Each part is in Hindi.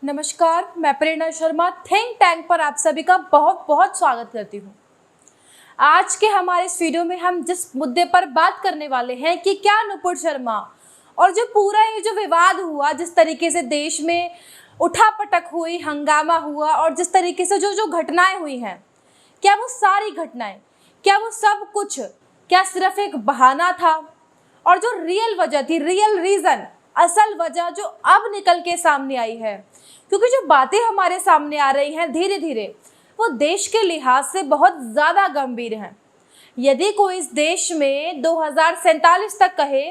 नमस्कार, मैं प्रेरणा शर्मा थिंक टैंक पर आप सभी का बहुत बहुत स्वागत करती हूँ। आज के हमारे इस वीडियो में हम जिस मुद्दे पर बात करने वाले हैं कि क्या नुपुर शर्मा और जो पूरा ये जो विवाद हुआ, जिस तरीके से देश में उठापटक हुई, हंगामा हुआ और जिस तरीके से जो जो घटनाएं हुई हैं, क्या वो सारी घटनाएं, क्या वो सब कुछ क्या सिर्फ एक बहाना था? और जो रियल वजह थी, रियल रीजन, असल वजह जो अब निकल के सामने आई है, क्योंकि जो बातें हमारे सामने आ रही हैं धीरे धीरे, वो देश के लिहाज से बहुत ज़्यादा गंभीर हैं। यदि कोई इस देश में 2047 तक कहे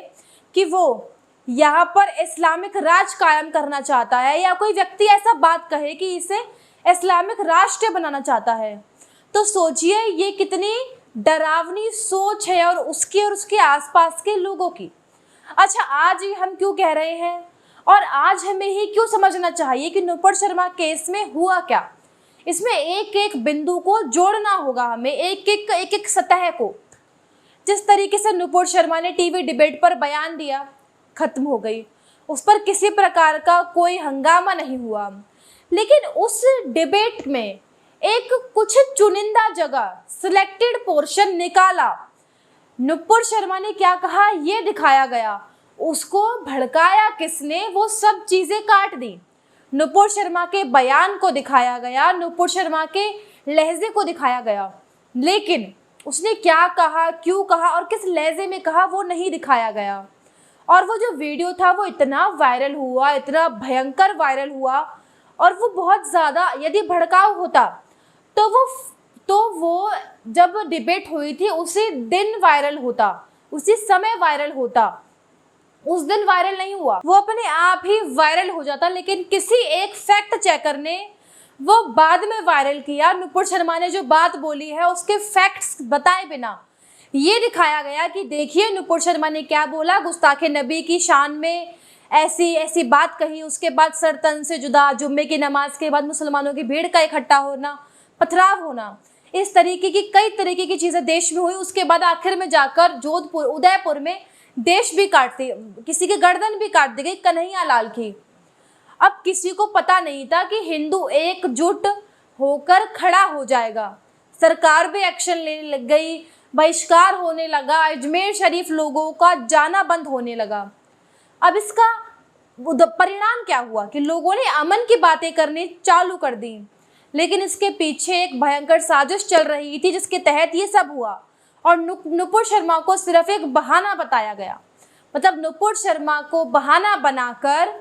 कि वो यहाँ पर इस्लामिक राज कायम करना चाहता है, या कोई व्यक्ति ऐसा बात कहे कि इसे इस्लामिक राष्ट्र बनाना चाहता है, तो सोचिए ये कितनी डरावनी सोच है और उसके आसपास के लोगों की। अच्छा, आज ही हम क्यों कह रहे हैं और आज हमें ही क्यों समझना चाहिए कि नुपुर शर्मा केस में हुआ क्या? इसमें एक एक बिंदु को जोड़ना होगा हमें, एक एक सतह को। जिस तरीके से नुपुर शर्मा ने टीवी डिबेट पर बयान दिया, खत्म हो गई, उस पर किसी प्रकार का कोई हंगामा नहीं हुआ। लेकिन उस डिबेट में एक कुछ चुनिंदा जगह, सिलेक्टेड पोर्शन निकाला, नुपुर शर्मा ने क्या कहा ये दिखाया गया, उसको भड़काया किसने, वो सब चीजें काट दी। नुपुर शर्मा के बयान को दिखाया गया, नुपुर शर्मा के लहजे को दिखाया गया, लेकिन उसने क्या कहा, क्यों कहा और किस लहजे में कहा, वो नहीं दिखाया गया। और वो जो वीडियो था वो इतना वायरल हुआ, इतना भयंकर वायरल हुआ, और वो बहुत ज़्यादा यदि भड़काऊ होता तो वो जब डिबेट हुई थी उसी दिन वायरल होता, उसी समय वायरल होता। उस दिन वायरल नहीं हुआ, वो अपने आप ही वायरल हो जाता, लेकिन किसी एक फैक्ट चेकर ने वो बाद में वायरल किया। नुपुर शर्मा ने जो बात बोली है उसके फैक्ट्स बताए बिना ये दिखाया गया कि देखिए नुपुर शर्मा ने क्या बोला, गुस्ताखे नबी की शान में ऐसी ऐसी बात कही, उसके बाद सर तन से जुदा, जुम्मे की नमाज के बाद मुसलमानों की भीड़ का इकट्ठा होना, पथराव होना, इस तरीके की कई तरीके की चीज़ें देश में हुई। उसके बाद आखिर में जाकर जोधपुर, उदयपुर में देश भी काट दी, किसी की गर्दन भी काट दी गई, कन्हैया लाल की। अब किसी को पता नहीं था कि हिंदू एकजुट होकर खड़ा हो जाएगा। सरकार भी एक्शन लेने लग गई, बहिष्कार होने लगा, अजमेर शरीफ लोगों का जाना बंद होने लगा। अब इसका परिणाम क्या हुआ कि लोगों ने अमन की बातें करनी चालू कर दी, लेकिन इसके पीछे एक भयंकर साजिश चल रही थी जिसके तहत ये सब हुआ। और नुपुर शर्मा को सिर्फ एक बहाना बताया गया, मतलब नुपुर शर्मा को बहाना बनाकर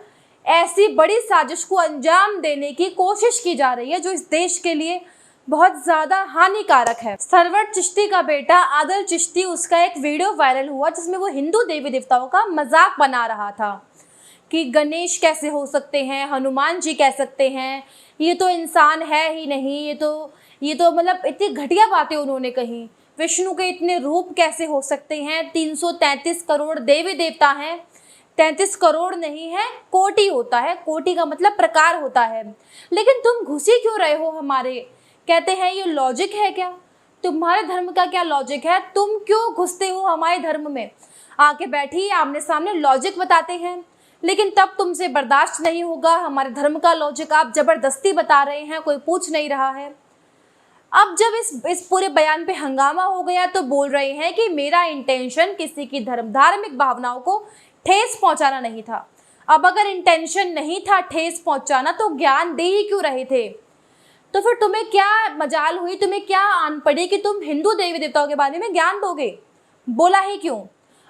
ऐसी बड़ी साजिश को अंजाम देने की कोशिश की जा रही है जो इस देश के लिए बहुत ज़्यादा हानिकारक है। सरवर चिश्ती का बेटा आदिल चिश्ती, उसका एक वीडियो वायरल हुआ जिसमें वो हिंदू देवी देवताओं का मजाक बना रहा था कि गणेश कैसे हो सकते हैं, हनुमान जी कह सकते हैं, ये तो इंसान है ही नहीं, ये तो मतलब इतनी घटिया बातें उन्होंने कही। विष्णु के इतने रूप कैसे हो सकते हैं, 333 करोड़ देवी देवता हैं, 33 करोड़ नहीं है, कोटि होता है, कोटि का मतलब प्रकार होता है, लेकिन तुम घुसी क्यों रहे हो हमारे? कहते हैं ये लॉजिक है क्या? तुम्हारे धर्म का क्या लॉजिक है? तुम क्यों घुसते हो हमारे धर्म में? आके बैठी आमने सामने लॉजिक बताते हैं, लेकिन तब तुमसे बर्दाश्त नहीं होगा। हमारे धर्म का लॉजिक आप जबरदस्ती बता रहे हैं, कोई पूछ नहीं रहा है। अब जब इस पूरे बयान पे हंगामा हो गया तो बोल रहे हैं कि मेरा इंटेंशन किसी की धार्मिक भावनाओं को ठेस पहुंचाना नहीं था। अब अगर इंटेंशन नहीं था ठेस पहुंचाना तो ज्ञान दे ही क्यों रहे थे? तो फिर तुम्हें क्या मजाल हुई, तुम्हें क्या आन पड़ी कि तुम हिंदू देवी देवताओं के बारे में ज्ञान दोगे? बोला ही क्यों?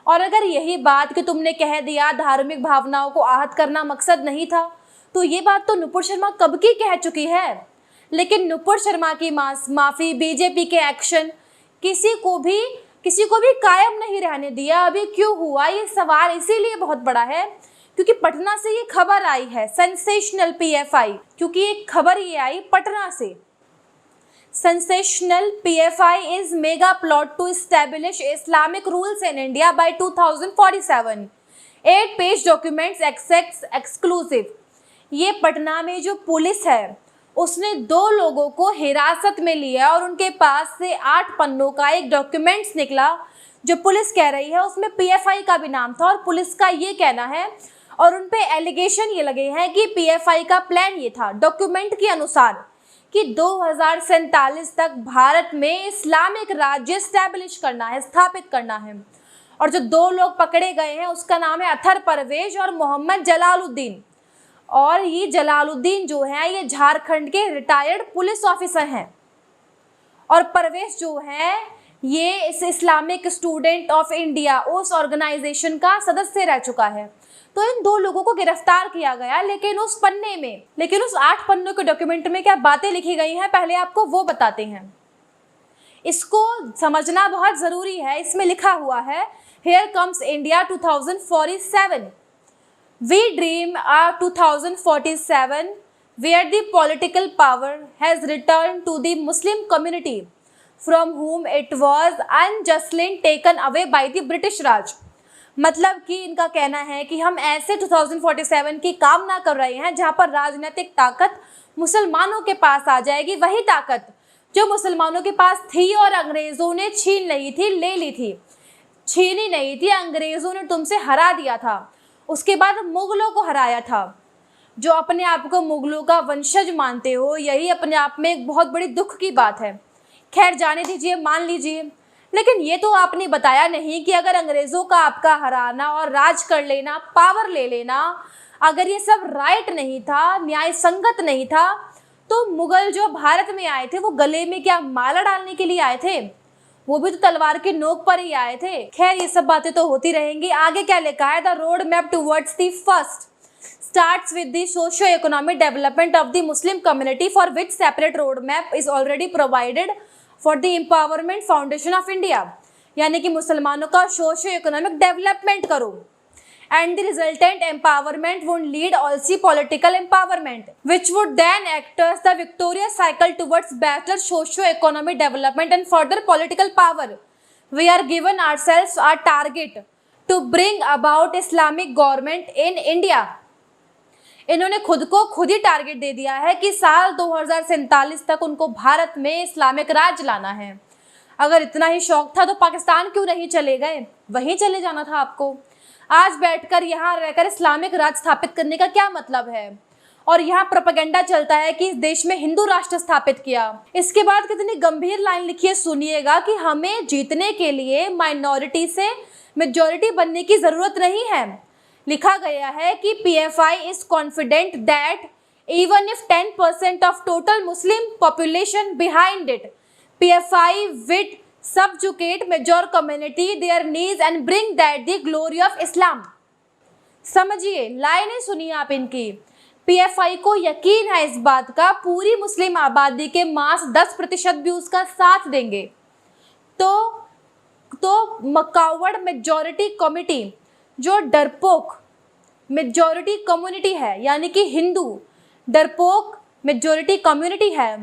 और अगर यही बात कि तुमने कह दिया धार्मिक भावनाओं को आहत करना मकसद नहीं था, तो ये बात तो नुपुर शर्मा कब की कह चुकी है। लेकिन नुपुर शर्मा की माफ़ी, बीजेपी के एक्शन किसी को भी कायम नहीं रहने दिया। अभी क्यों हुआ ये सवाल इसीलिए बहुत बड़ा है क्योंकि पटना से ये खबर आई है, सेंसेशनल PFI, क्योंकि एक खबर ये आई पटना से। Sensational PFI is mega plot to establish Islamic rules in India by 2047. 8-page documents exclusive. ये पटना में जो पुलिस है उसने 2 लोगों को हिरासत में लिया और उनके पास से 8 पन्नों का एक डॉक्यूमेंट्स निकला जो पुलिस कह रही है उसमें PFI का भी नाम था। और पुलिस का ये कहना है और उन पे एलिगेशन ये लगे हैं कि पीएफआई का प्लान ये था डॉक्यूमेंट के अनुसार कि 2047 तक भारत में इस्लामिक राज्य स्टैब्लिश करना है, स्थापित करना है। और जो 2 लोग पकड़े गए हैं उसका नाम है अथर परवेज और मोहम्मद जलालुद्दीन। और ये जलालुद्दीन जो है ये झारखंड के रिटायर्ड पुलिस ऑफिसर हैं और परवेज जो है ये इस इस्लामिक स्टूडेंट ऑफ इंडिया उस ऑर्गेनाइजेशन का सदस्य रह चुका है। तो इन 2 लोगों को गिरफ्तार किया गया, लेकिन उस 8 पन्नों के डॉक्यूमेंट में क्या बातें लिखी गई हैं पहले आपको वो बताते हैं। इसको समझना बहुत जरूरी है। इसमें लिखा हुआ है Here comes India 2047. We dream a 2047 where the political power has returned to the Muslim community from whom it was unjustly taken away by the British Raj. मतलब कि इनका कहना है कि हम ऐसे 2047 की कामना कर रहे हैं जहां पर राजनीतिक ताकत मुसलमानों के पास आ जाएगी, वही ताकत जो मुसलमानों के पास थी और अंग्रेजों ने छीन ली थी, ले ली थी। छीनी नहीं थी, अंग्रेजों ने तुमसे हरा दिया था, उसके बाद मुगलों को हराया था। जो अपने आप को मुगलों का वंशज मानते हो, यही अपने आप में एक बहुत बड़ी दुख की बात है। खैर जाने दीजिए, मान लीजिए, लेकिन ये तो आपने बताया नहीं कि अगर अंग्रेजों का आपका हराना और राज कर लेना, पावर ले लेना, अगर ये सब राइट नहीं था, न्याय संगत नहीं था, तो मुगल जो भारत में आए थे वो गले में क्या माला डालने के लिए आए थे? वो भी तो तलवार की नोक पर ही आए थे। खैर ये सब बातें तो होती रहेंगी। आगे क्या लिखा है? The road map towards the first starts with the socio-economic development of the Muslim community for which separate roadmap is already provided for the empowerment foundation of India। यानी कि मुसलमानों का सोशियो इकोनॉमिक डेवलपमेंट करो and the resultant empowerment would lead also political empowerment which would then act as the victorious cycle towards better socio-economic development and further political power। We are given ourselves a target to bring about Islamic government in India। इन्होंने खुद को खुद ही टारगेट दे दिया है कि साल 2047 तक उनको भारत में इस्लामिक राज लाना है। अगर इतना ही शौक था तो पाकिस्तान क्यों नहीं चले गए? वहीं चले जाना था आपको। आज बैठकर यहाँ रहकर इस्लामिक राज स्थापित करने का क्या मतलब है? और यहाँ प्रोपेगेंडा चलता है कि इस देश में हिंदू राष्ट्र स्थापित किया। इसके बाद कितनी गंभीर लाइन लिखी है, सुनिएगा कि हमें जीतने के लिए माइनॉरिटी से मेजॉरिटी बनने की जरूरत नहीं है। लिखा गया है कि PFI is confident that even if 10% of total Muslim population behind it, PFI will subjugate major community their knees and bring that the glory of Islam। समझिए, लाइनें सुनिए आप इनकी। PFI को यकीन है इस बात का पूरी मुस्लिम आबादी के मास 10% भी उसका साथ देंगे। तो मकावड़ मेजॉरिटी कमिटी, जो डरपोक मेजॉरिटी कम्युनिटी है, यानी कि हिंदू डरपोक मेजॉरिटी कम्युनिटी है,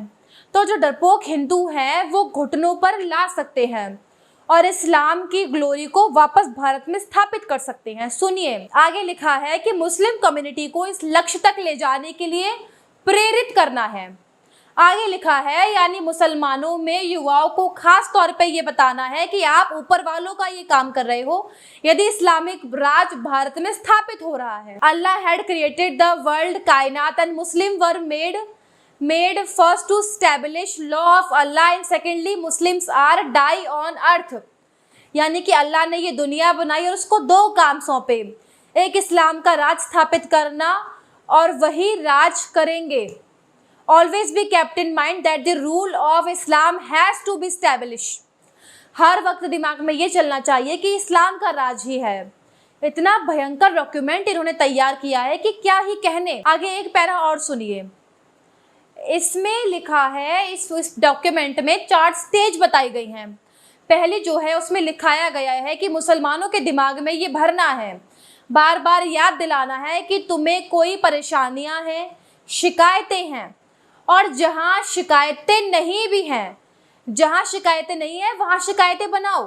तो जो डरपोक हिंदू हैं वो घुटनों पर ला सकते हैं और इस्लाम की ग्लोरी को वापस भारत में स्थापित कर सकते हैं। सुनिए, आगे लिखा है कि मुस्लिम कम्युनिटी को इस लक्ष्य तक ले जाने के लिए प्रेरित करना है। आगे लिखा है, यानी मुसलमानों में युवाओं को खास तौर पे ये बताना है कि आप ऊपर वालों का ये काम कर रहे हो यदि इस्लामिक राज भारत में स्थापित हो रहा है। Allah had created the world कायनात and Muslim were made first to establish law of Allah and secondly Muslims are die on earth. यानी कि अल्लाह ने ये दुनिया बनाई और उसको 2 काम सौंपे, एक इस्लाम का राज स्थापित करना और वही राज करेंगे। Always be kept in mind that the rule of Islam has to be established। हर वक्त दिमाग में ये चलना चाहिए कि इस्लाम का राज ही है। इतना भयंकर डॉक्यूमेंट इन्होंने तैयार किया है कि क्या ही कहने। आगे एक पैरा और सुनिए। इसमें लिखा है, इस डॉक्यूमेंट में 4 स्टेज बताई गई हैं। पहली जो है उसमें लिखाया गया है कि मुसलमानों के दिमाग में ये भरना है, बार बार याद दिलाना है कि तुम्हें कोई परेशानियां हैं, शिकायतें हैं, और जहां शिकायतें नहीं भी हैं, जहां शिकायतें नहीं है वहां शिकायतें बनाओ।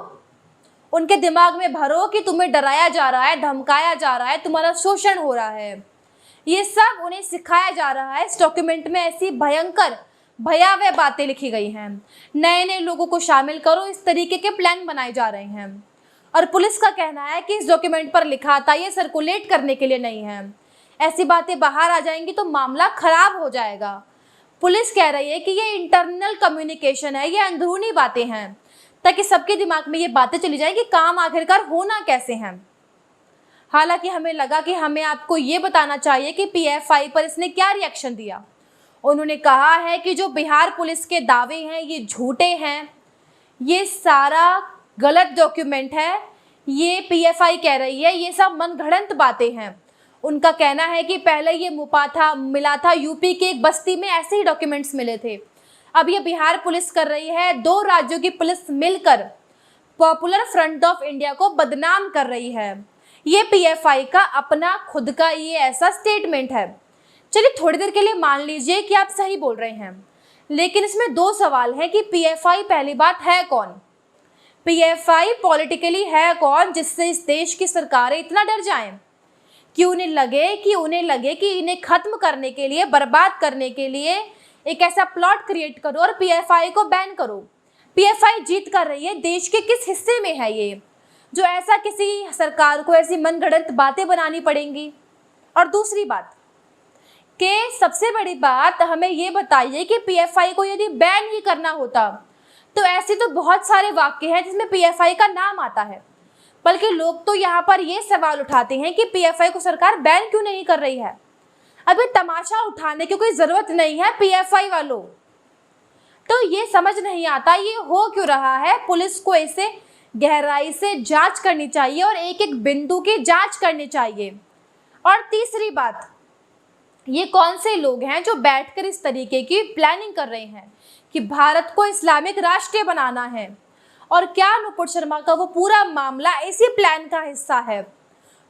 उनके दिमाग में भरो कि तुम्हें डराया जा रहा है, धमकाया जा रहा है, तुम्हारा शोषण हो रहा है। ये सब उन्हें सिखाया जा रहा है। इस डॉक्यूमेंट में ऐसी भयंकर भयावह बातें लिखी गई हैं। नए नए लोगों को शामिल करो, इस तरीके के प्लान बनाए जा रहे हैं। और पुलिस का कहना है कि इस डॉक्यूमेंट पर लिखा था ये सर्कुलेट करने के लिए नहीं है। ऐसी बातें बाहर आ जाएंगी तो मामला खराब हो जाएगा। पुलिस कह रही है कि ये इंटरनल कम्युनिकेशन है, ये अंदरूनी बातें हैं, ताकि सबके दिमाग में ये बातें चली जाए कि काम आखिरकार होना कैसे हैं। हालांकि हमें लगा कि हमें आपको ये बताना चाहिए कि PFI पर इसने क्या रिएक्शन दिया। उन्होंने कहा है कि जो बिहार पुलिस के दावे हैं ये झूठे हैं, ये सारा गलत डॉक्यूमेंट है, ये PFI कह रही है ये सब मनगढ़ंत बातें हैं। उनका कहना है कि पहले ये मिला था यूपी के एक बस्ती में, ऐसे ही डॉक्यूमेंट्स मिले थे। अब ये बिहार पुलिस कर रही है, 2 राज्यों की पुलिस मिलकर पॉपुलर फ्रंट ऑफ इंडिया को बदनाम कर रही है। ये PFI का अपना खुद का ये ऐसा स्टेटमेंट है। चलिए थोड़ी देर के लिए मान लीजिए कि आप सही बोल रहे हैं, लेकिन इसमें 2 सवाल हैं कि PFI पहली बात है कौन, PFI पॉलिटिकली है कौन जिससे इस देश की सरकारें इतना डर जाएं कि उन्हें लगे कि इन्हें खत्म करने के लिए, बर्बाद करने के लिए एक ऐसा प्लॉट क्रिएट करो और PFI को बैन करो। PFI जीत कर रही है, देश के किस हिस्से में है ये जो ऐसा किसी सरकार को ऐसी मनगढ़ंत बातें बनानी पड़ेंगी। और दूसरी बात कि सबसे बड़ी बात हमें ये बताइए कि PFI को यदि बैन ही करना होता तो ऐसे तो बहुत सारे वाक्य हैं जिसमें PFI का नाम आता है, बल्कि लोग तो यहाँ पर ये सवाल उठाते हैं कि PFI को सरकार बैन क्यों नहीं कर रही है। अभी तमाशा उठाने की कोई ज़रूरत नहीं है PFI वालों। तो ये समझ नहीं आता ये हो क्यों रहा है। पुलिस को इसे गहराई से जांच करनी चाहिए और एक एक बिंदु की जांच करनी चाहिए। और तीसरी बात, ये कौन से लोग हैं जो बैठकर इस तरीके की प्लानिंग कर रहे हैं कि भारत को इस्लामिक राष्ट्र बनाना है, और क्या नुपुर शर्मा का वो पूरा मामला इसी प्लान का हिस्सा है।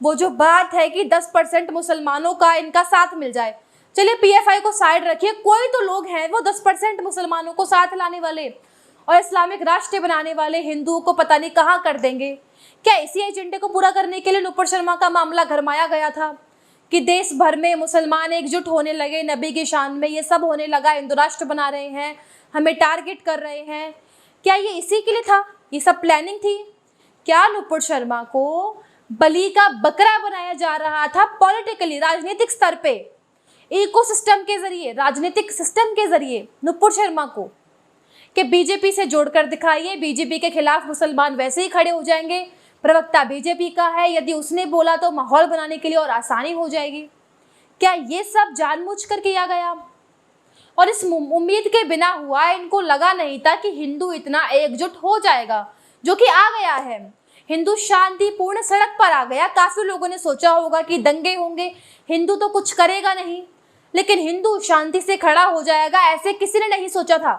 वो जो बात है कि 10% मुसलमानों का इनका साथ मिल जाए, चलिए PFI को साइड रखिए, कोई तो लोग हैं वो 10% मुसलमानों को साथ लाने वाले और इस्लामिक राष्ट्र बनाने वाले हिंदुओं को पता नहीं कहाँ कर देंगे। क्या इसी एजेंडे को पूरा करने के लिए नुपुर शर्मा का मामला गरमाया गया था कि देश भर में मुसलमान एकजुट होने लगे, नबी की शान में ये सब होने लगा, हिंदू राष्ट्र बना रहे हैं, हमें टारगेट कर रहे हैं। क्या ये इसी के लिए था, ये सब प्लानिंग थी? क्या नुपुर शर्मा को बलि का बकरा बनाया जा रहा था पॉलिटिकली, राजनीतिक स्तर पे, इकोसिस्टम के जरिए, राजनीतिक सिस्टम के जरिए नुपुर शर्मा को कि बीजेपी से जोड़कर दिखाइए, बीजेपी के खिलाफ मुसलमान वैसे ही खड़े हो जाएंगे, प्रवक्ता बीजेपी का है, यदि उसने बोला तो माहौल बनाने के लिए और आसानी हो जाएगी। क्या ये सब जानबूझकर किया गया? और इस उम्मीद के बिना हुआ, इनको लगा नहीं था कि हिंदू इतना एकजुट हो जाएगा, जो कि आ गया है। हिंदू शांतिपूर्ण सड़क पर आ गया। काफी लोगों ने सोचा होगा कि दंगे होंगे, हिंदू तो कुछ करेगा नहीं, लेकिन हिंदू शांति से खड़ा हो जाएगा, ऐसे किसी ने नहीं सोचा था।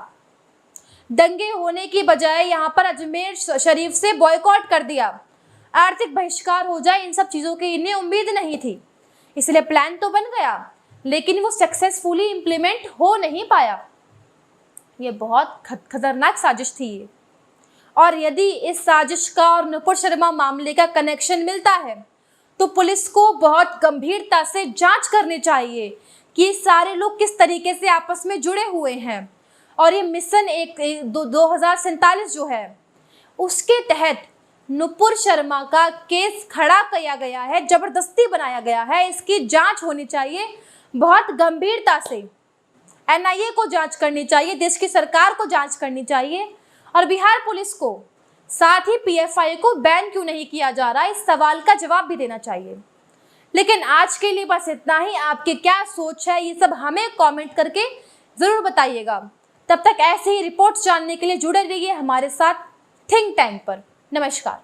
दंगे होने की बजाय यहाँ पर अजमेर शरीफ से बॉयकॉट कर दिया, आर्थिक बहिष्कार हो जाए, इन सब चीज़ों की इन्हें उम्मीद नहीं थी। इसलिए प्लान तो बन गया, लेकिन वो सक्सेसफुली इम्प्लीमेंट हो नहीं पाया। ये बहुत खतरनाक साजिश थी ये। और यदि इस साजिश का और नुपुर शर्मा मामले का कनेक्शन मिलता है तो पुलिस को बहुत गंभीरता से जांच करनी चाहिए कि सारे लोग किस तरीके से आपस में जुड़े हुए हैं। और ये मिशन 2047 जो है उसके तहत नुपुर शर्मा का केस खड़ा किया गया है, जबरदस्ती बनाया गया है। इसकी जांच होनी चाहिए बहुत गंभीरता से, NIA को जांच करनी चाहिए, देश की सरकार को जांच करनी चाहिए, और बिहार पुलिस को, साथ ही PFI को बैन क्यों नहीं किया जा रहा है, इस सवाल का जवाब भी देना चाहिए। लेकिन आज के लिए बस इतना ही। आपकी क्या सोच है ये सब हमें कमेंट करके ज़रूर बताइएगा। तब तक ऐसे ही रिपोर्ट्स जानने के लिए जुड़े रहिए हमारे साथ थिंक टैंक पर। नमस्कार।